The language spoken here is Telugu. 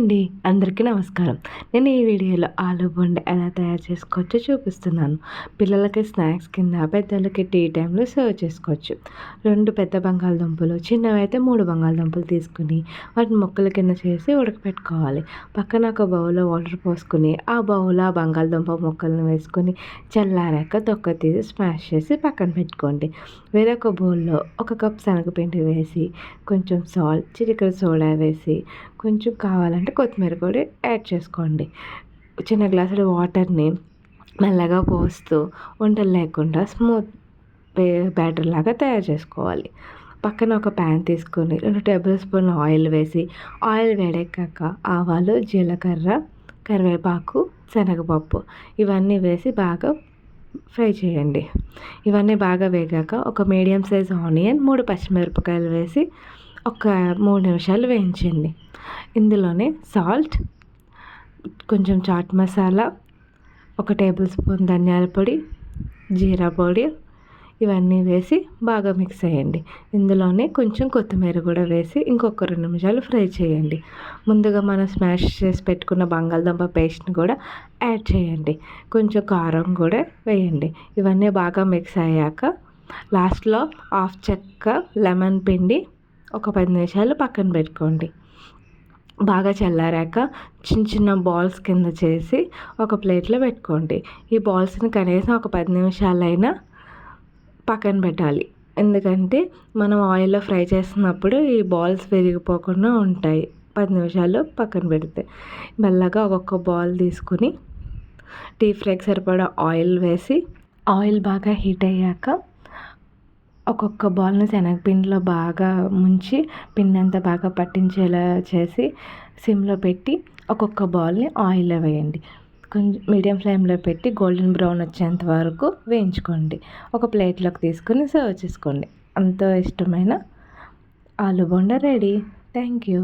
అండి. అందరికీ నమస్కారం. నేను ఈ వీడియోలో ఆలు బోండా ఎలా తయారు చేసుకోవచ్చో చూపిస్తున్నాను. పిల్లలకి స్నాక్స్ కింద, పెద్దలకి టీ టైంలో సర్వ్ చేసుకోవచ్చు. 2 పెద్ద బంగాళదుంపలు, చిన్నవైతే 3 బంగాళదుంపలు తీసుకుని వాటిని ముక్కల కింద చేసి ఉడకపెట్టుకోవాలి. పక్కన ఒక బౌల్లో వాటర్ పోసుకొని ఆ బౌల్లో ఆ బంగాళదుంప ముక్కలను వేసుకొని చల్లారాక తొక్క తీసి స్మాష్ చేసి పక్కన పెట్టుకోండి. వేరొక బౌల్లో 1 కప్ శనగపిండి వేసి కొంచెం సాల్ట్, చిటికెడు సోడా వేసి కొంచెం కావాలంటే కొత్తిమీర కూడా యాడ్ చేసుకోండి. చిన్న గ్లాసుడు వాటర్ని మెల్లగా పోస్తూ ఉండలు లేకుండా స్మూత్ బ్యాటర్ లాగా తయారు చేసుకోవాలి. పక్కన ఒక ప్యాన్ తీసుకొని 2 టేబుల్ స్పూన్ల ఆయిల్ వేసి ఆయిల్ వేడెక్కాక ఆవాలు, జీలకర్ర, కరివేపాకు, శనగపప్పు ఇవన్నీ వేసి బాగా ఫ్రై చేయండి. ఇవన్నీ బాగా వేగాక ఒక మీడియం సైజ్ ఆనియన్, 3 పచ్చిమిరపకాయలు వేసి ఒక 3 నిమిషాలు వేయించండి. ఇందులోనే సాల్ట్, కొంచెం చాట్ మసాలా, 1 టేబుల్ స్పూన్ ధనియాల పొడి, జీరా పొడి ఇవన్నీ వేసి బాగా మిక్స్ చేయండి. ఇందులోనే కొంచెం కొత్తిమీర కూడా వేసి ఇంకొక 2 నిమిషాలు ఫ్రై చేయండి. ముందుగా మనం స్మాష్ చేసి పెట్టుకున్న బంగాళదుంప పేస్ట్ని కూడా యాడ్ చేయండి. కొంచెం కారం కూడా వేయండి. ఇవన్నీ బాగా మిక్స్ అయ్యాక లాస్ట్లో హాఫ్ చెక్క లెమన్ పిండి ఒక 10 నిమిషాలు పక్కన పెట్టుకోండి. బాగా చల్లారాక చిన్న చిన్న బాల్స్ కింద చేసి ఒక ప్లేట్లో పెట్టుకోండి. ఈ బాల్స్ని కనీసం ఒక 10 నిమిషాలైనా పక్కన పెట్టాలి. ఎందుకంటే మనం ఆయిల్లో ఫ్రై చేస్తున్నప్పుడు ఈ బాల్స్ విరిగిపోకుండా ఉంటాయి 10 నిమిషాలు పక్కన పెడితే. మెల్లగా ఒక్కొక్క బాల్ తీసుకుని డీప్ ఫ్రైకి సరిపడా ఆయిల్ వేసి ఆయిల్ బాగా హీట్ అయ్యాక ఒక్కొక్క బాల్ని శనగపిండిలో బాగా ముంచి పిండి అంతా బాగా పట్టించేలా చేసి సిమ్లో పెట్టి ఒక్కొక్క బాల్ని ఆయిల్లో వేయండి. కొంచెం మీడియం ఫ్లేమ్లో పెట్టి గోల్డెన్ బ్రౌన్ వచ్చేంత వరకు వేయించుకోండి. ఒక ప్లేట్లోకి తీసుకొని సర్వ్ చేసుకోండి. ఎంతో ఇష్టమైన ఆలు బోండా రెడీ. Thank you.